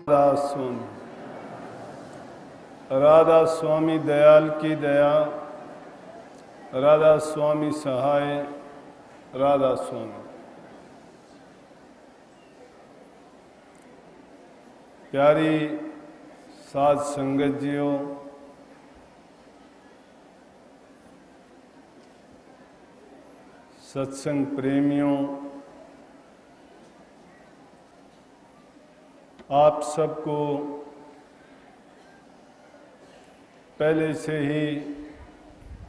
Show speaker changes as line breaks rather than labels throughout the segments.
राधा स्वामी, राधा स्वामी दयाल की दया, राधा स्वामी सहाय, राधा स्वामी। प्यारी साध संगत जियो, सत्संग प्रेमियों, आप सबको पहले से ही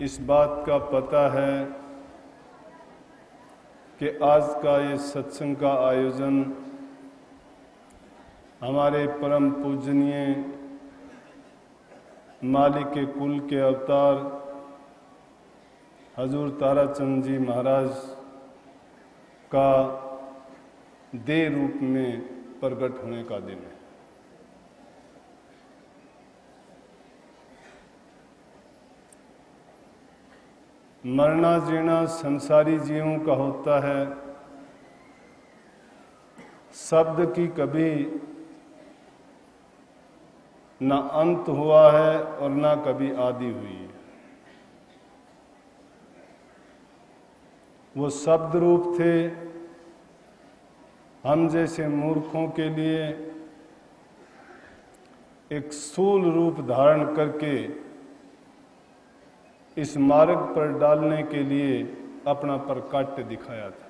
इस बात का पता है कि आज का ये सत्संग का आयोजन हमारे परम पूजनीय मालिक के कुल के अवतार हजूर ताराचंद जी महाराज का देह रूप में प्रकट होने का दिन है। मरना जीना संसारी जीवों का होता है। शब्द की कभी ना अंत हुआ है और ना कभी आदि हुई है। वो शब्द रूप थे हम जैसे मूर्खों के लिए एक स्थूल रूप धारण करके इस मार्ग पर डालने के लिए अपना प्रकाट्य दिखाया था।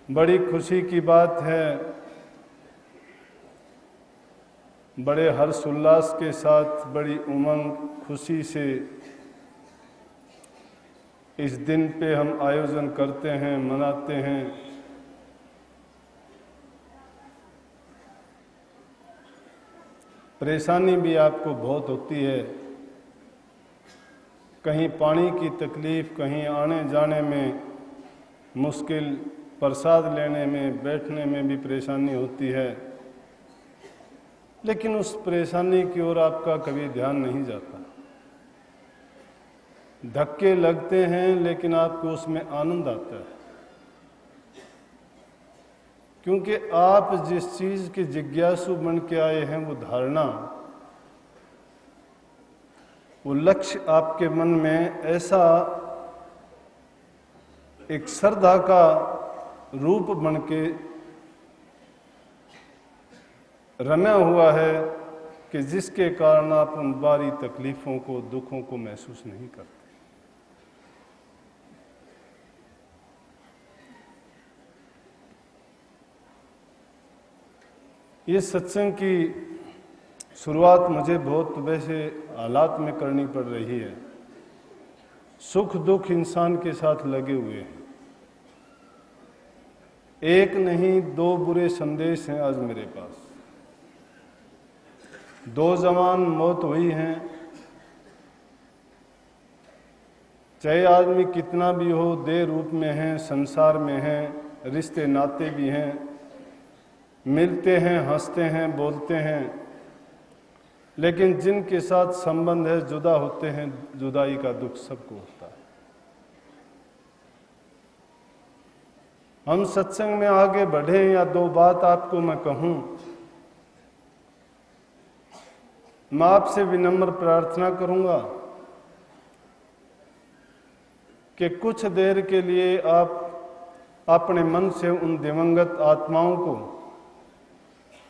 बड़ी खुशी की बात है, बड़े हर्षोल्लास के साथ, बड़ी उमंग खुशी से इस दिन पे हम आयोजन करते हैं, मनाते हैं। परेशानी भी आपको बहुत होती है, कहीं पानी की तकलीफ, कहीं आने जाने में मुश्किल, प्रसाद लेने में, बैठने में भी परेशानी होती है, लेकिन उस परेशानी की ओर आपका कभी ध्यान नहीं जाता। धक्के लगते हैं लेकिन आपको उसमें आनंद आता है, क्योंकि आप जिस चीज के जिज्ञासु बन के आए हैं, वो धारणा, वो लक्ष्य आपके मन में ऐसा एक श्रद्धा का रूप बन के रम्या हुआ है कि जिसके कारण आप उन बारी तकलीफों को, दुखों को महसूस नहीं करते। ये सत्संग की शुरुआत मुझे बहुत वैसे हालात में करनी पड़ रही है। सुख दुख इंसान के साथ लगे हुए हैं। एक नहीं, दो बुरे संदेश हैं आज मेरे पास। दो जवान मौत हुई हैं। चाहे आदमी कितना भी हो, देह रूप में है, संसार में है, रिश्ते नाते भी हैं, मिलते हैं, हंसते हैं, बोलते हैं, लेकिन जिनके साथ संबंध है जुदा होते हैं। जुदाई का दुख सबको होता है। हम सत्संग में आगे बढ़े या दो बात आपको मैं कहूं। मैं आपसे विनम्र प्रार्थना करूंगा कि कुछ देर के लिए आप अपने मन से उन दिवंगत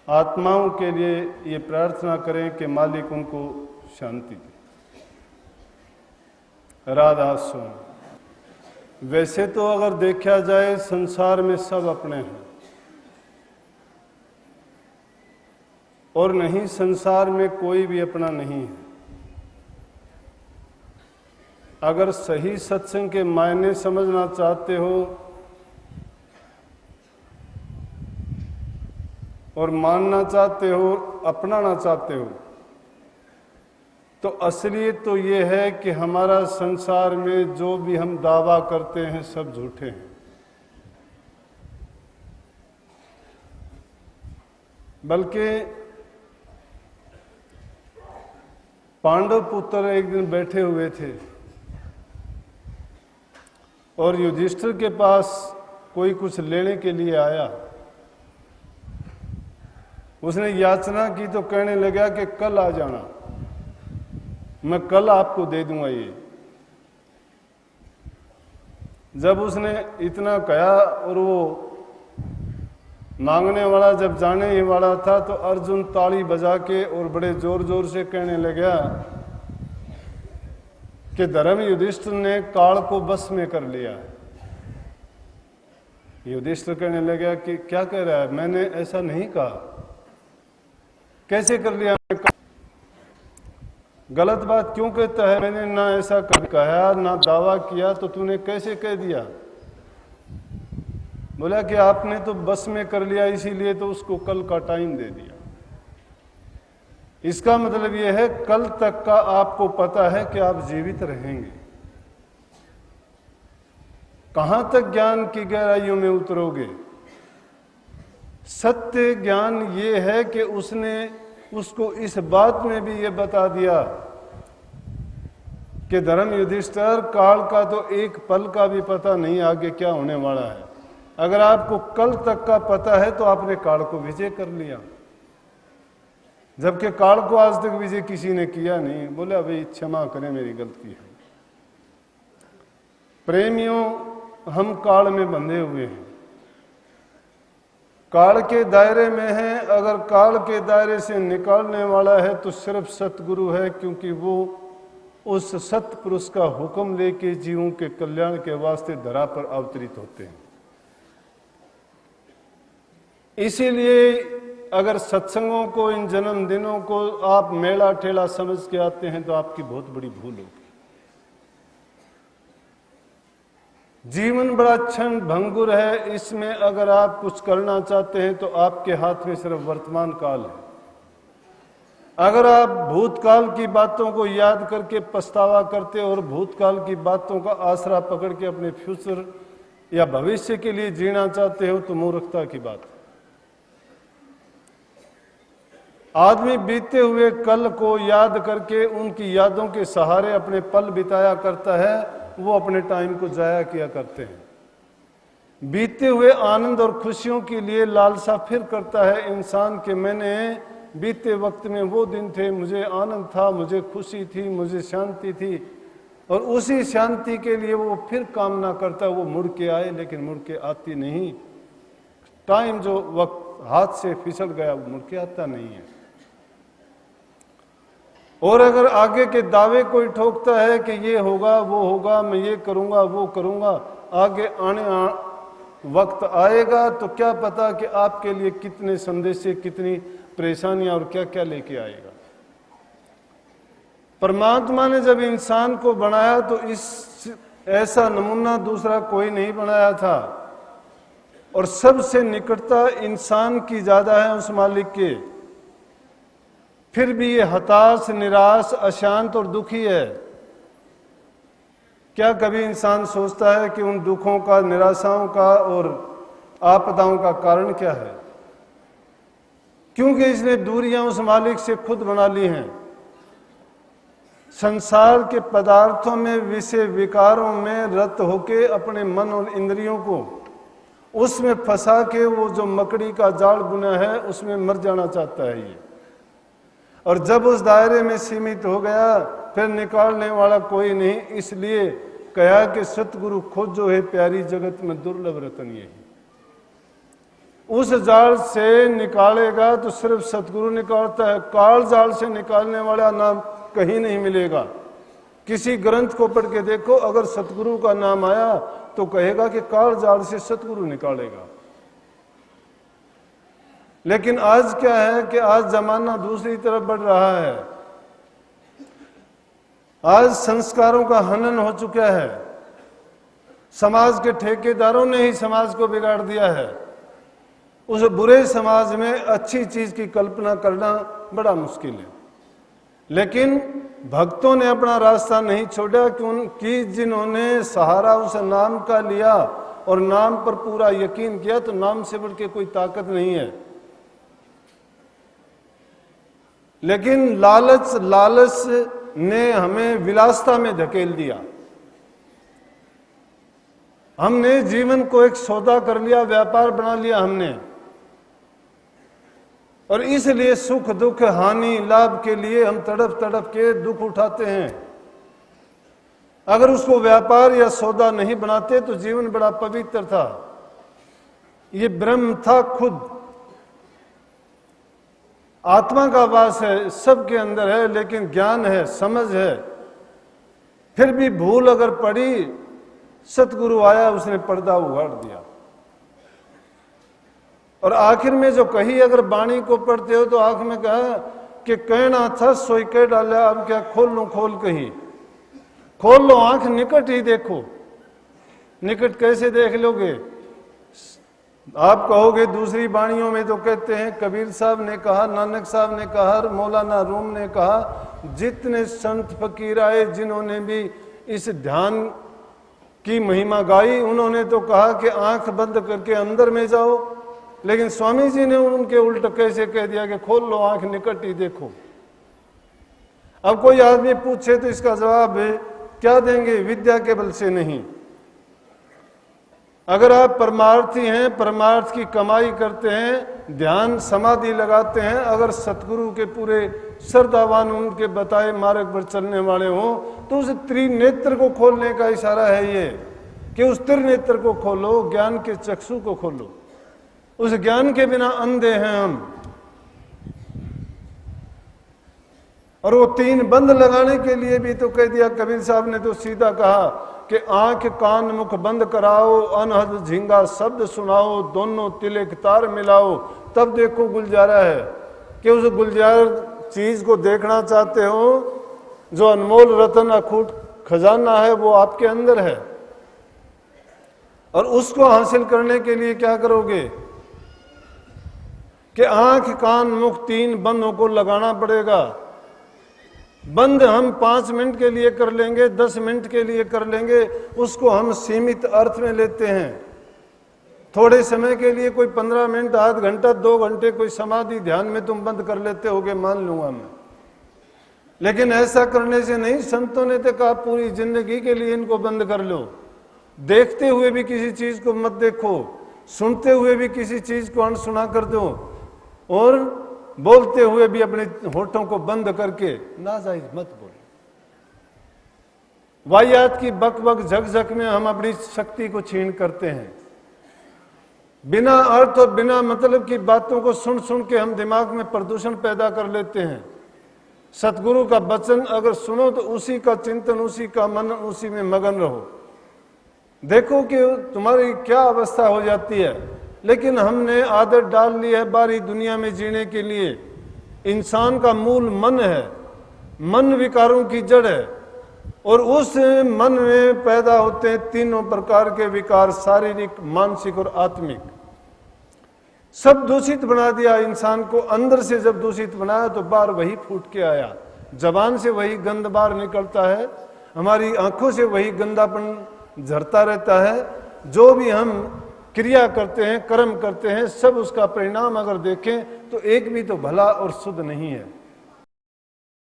आत्माओं के लिए ये प्रार्थना करें कि मालिक उनको शांति दे। राधा स्वामी। वैसे तो अगर देखा जाए संसार में सब अपने हैं, और नहीं, संसार में कोई भी अपना नहीं है। अगर सही सत्संग के मायने समझना चाहते हो और मानना चाहते हो, अपनाना चाहते हो, तो असलियत तो ये है कि हमारा संसार में जो भी हम दावा करते हैं सब झूठे हैं। बल्कि पांडव पुत्र एक दिन बैठे हुए थे और युधिष्ठिर के पास कोई कुछ लेने के लिए आया, उसने याचना की तो कहने लगा कि कल आ जाना, मैं कल आपको दे दूंगा ये। जब उसने इतना कहा और वो मांगने वाला जब जाने ही वाला था तो अर्जुन ताली बजा के और बड़े जोर जोर से कहने लगा कि धर्म युधिष्ठिर ने काल को बस में कर लिया है। युधिष्ठिर कहने लगा कि क्या कह रहा है, मैंने ऐसा नहीं कहा, कैसे कर लिया, गलत बात क्यों कहता है, मैंने ना ऐसा कहा ना दावा किया, तो तूने कैसे कह दिया। बोला कि आपने तो बस में कर लिया इसीलिए तो उसको कल का टाइम दे दिया। इसका मतलब यह है कल तक का आपको पता है कि आप जीवित रहेंगे, कहां तक ज्ञान की गहराइयों में उतरोगे। सत्य ज्ञान ये है कि उसने उसको इस बात में भी ये बता दिया कि धर्म युधिष्ठिर, काल का तो एक पल का भी पता नहीं आगे क्या होने वाला है। अगर आपको कल तक का पता है तो आपने काल को विजय कर लिया, जबकि काल को आज तक विजय किसी ने किया नहीं। बोले भाई क्षमा करें, मेरी गलती है। प्रेमियों, हम काल में बंधे हुए हैं, काल के दायरे में हैं। अगर काल के दायरे से निकालने वाला है तो सिर्फ सतगुरु है, क्योंकि वो उस सतपुरुष का हुक्म लेके जीवों के कल्याण के वास्ते धरा पर अवतरित होते हैं। इसीलिए अगर सत्संगों को, इन जन्मदिनों को आप मेला ठेला समझ के आते हैं तो आपकी बहुत बड़ी भूल होगी। जीवन बड़ा क्षण भंगुर है, इसमें अगर आप कुछ करना चाहते हैं तो आपके हाथ में सिर्फ वर्तमान काल है। अगर आप भूतकाल की बातों को याद करके पछतावा करते और भूतकाल की बातों का आसरा पकड़ के अपने फ्यूचर या भविष्य के लिए जीना चाहते हो तो मूर्खता की बात है। आदमी बीते हुए कल को याद करके उनकी यादों के सहारे अपने पल बिताया करता है, वो अपने टाइम को जाया किया करते हैं। बीते हुए आनंद और खुशियों के लिए लालसा फिर करता है इंसान कि मैंने बीते वक्त में वो दिन थे, मुझे आनंद था, मुझे खुशी थी, मुझे शांति थी, और उसी शांति के लिए वो फिर कामना करता है वो मुड़ के आए, लेकिन मुड़ के आती नहीं। टाइम जो वक्त हाथ से फिसल गया वो मुड़ के आता नहीं है। और अगर आगे के दावे कोई ठोकता है कि ये होगा वो होगा, मैं ये करूंगा वो करूंगा, आगे वक्त आएगा तो क्या पता कि आपके लिए कितने संदेश, कितनी परेशानियां और क्या क्या लेके आएगा। परमात्मा ने जब इंसान को बनाया तो इस ऐसा नमूना दूसरा कोई नहीं बनाया था, और सबसे निकटता इंसान की ज्यादा है उस मालिक के। फिर भी ये हताश, निराश, अशांत और दुखी है। क्या कभी इंसान सोचता है कि उन दुखों का, निराशाओं का और आपदाओं का कारण क्या है? क्योंकि इसने दूरियां उस मालिक से खुद बना ली हैं। संसार के पदार्थों में, विषय विकारों में रत होके अपने मन और इंद्रियों को उसमें फंसा के वो जो मकड़ी का जाल बुना है उसमें मर जाना चाहता है ये। और जब उस दायरे में सीमित हो गया फिर निकालने वाला कोई नहीं। इसलिए कहा कि सतगुरु खोजो है प्यारी, जगत में दुर्लभ रतन यही। उस जाल से निकालेगा तो सिर्फ सतगुरु निकालता है। काल जाल से निकालने वाला नाम कहीं नहीं मिलेगा। किसी ग्रंथ को पढ़ के देखो, अगर सतगुरु का नाम आया तो कहेगा कि काल जाल से सतगुरु निकालेगा। लेकिन आज क्या है कि आज जमाना दूसरी तरफ बढ़ रहा है। आज संस्कारों का हनन हो चुका है। समाज के ठेकेदारों ने ही समाज को बिगाड़ दिया है। उस बुरे समाज में अच्छी चीज की कल्पना करना बड़ा मुश्किल है। लेकिन भक्तों ने अपना रास्ता नहीं छोड़ा, क्योंकि जिन्होंने सहारा उस नाम का लिया और नाम पर पूरा यकीन किया, तो नाम से बढ़ के कोई ताकत नहीं है। लेकिन लालच ने हमें विलासता में धकेल दिया। हमने जीवन को एक सौदा कर लिया, व्यापार बना लिया हमने, और इसलिए सुख दुख हानि लाभ के लिए हम तड़प तड़प के दुख उठाते हैं। अगर उसको व्यापार या सौदा नहीं बनाते तो जीवन बड़ा पवित्र था। ये ब्रह्म था खुद, आत्मा का वास है, सबके अंदर है, लेकिन ज्ञान है, समझ है। फिर भी भूल अगर पड़ी, सतगुरु आया, उसने पर्दा उघाड़ दिया। और आखिर में जो कही, अगर वाणी को पढ़ते हो तो आंख में कहा कि कहना था सोई कह डाला, अब क्या खोल लो, खोल कही, खोल लो आंख, निकट ही देखो। निकट कैसे देख लोगे? आप कहोगे दूसरी वाणियों में तो कहते हैं, कबीर साहब ने कहा, नानक साहब ने कहा, मौलाना रूम ने कहा, जितने संत फकीर आए जिन्होंने भी इस ध्यान की महिमा गाई, उन्होंने तो कहा कि आंख बंद करके अंदर में जाओ। लेकिन स्वामी जी ने उनके उल्टा कैसे कह दिया कि खोल लो आंख, निकट ही देखो। अब कोई आदमी पूछे तो इसका जवाब है क्या देंगे? विद्या के बल से नहीं। अगर आप परमार्थी हैं, परमार्थ की कमाई करते हैं, ध्यान समाधि लगाते हैं, अगर सतगुरु के पूरे श्रद्धावान, उनके बताए मार्ग पर चलने वाले हों, तो उस त्रिनेत्र को खोलने का इशारा है ये कि उस त्रिनेत्र को खोलो, ज्ञान के चक्षु को खोलो। उस ज्ञान के बिना अंधे हैं हम। और वो तीन बंद लगाने के लिए भी तो कह दिया, कबीर साहब ने तो सीधा कहा कि आंख कान मुख बंद कराओ, अनहद झिंगा शब्द सुनाओ, दोनों तिलक तार मिलाओ, तब देखो गुलजारा है। कि उस गुलजार चीज को देखना चाहते हो, जो अनमोल रतन अखूट खजाना है, वो आपके अंदर है। और उसको हासिल करने के लिए क्या करोगे कि आंख कान मुख तीन बंदों को लगाना पड़ेगा। बंद हम 5 मिनट के लिए कर लेंगे, 10 मिनट के लिए कर लेंगे, उसको हम सीमित अर्थ में लेते हैं। थोड़े समय के लिए कोई 15 मिनट, आध घंटा, 2 घंटे कोई समाधि ध्यान में तुम बंद कर लेते होगे, मान लूंगा मैं। लेकिन ऐसा करने से नहीं, संतों ने तो कहा पूरी जिंदगी के लिए इनको बंद कर लो। देखते हुए भी किसी चीज को मत देखो, सुनते हुए भी किसी चीज को अनसुना कर दो, और बोलते हुए भी अपने होठों को बंद करके नाजायज मत बोलो। वाहियात की बक बक झक झक में हम अपनी शक्ति को छीन करते हैं। बिना अर्थ और बिना मतलब की बातों को सुन सुन के हम दिमाग में प्रदूषण पैदा कर लेते हैं। सतगुरु का वचन अगर सुनो तो उसी का चिंतन, उसी का मन, उसी में मगन रहो। देखो कि तुम्हारी क्या अवस्था हो जाती है। लेकिन हमने आदत डाल ली है बारी दुनिया में जीने के लिए। इंसान का मूल मन है, मन विकारों की जड़ है, और उस मन में पैदा होते हैं तीनों प्रकार के विकार, शारीरिक, मानसिक और आत्मिक। सब दूषित बना दिया इंसान को। अंदर से जब दूषित बनाया तो बाहर वही फूट के आया। जबान से वही गंद बाहर निकलता है, हमारी आंखों से वही गंदापन झरता रहता है। जो भी हम क्रिया करते हैं, कर्म करते हैं, सब उसका परिणाम अगर देखें तो एक भी तो भला और शुद्ध नहीं है।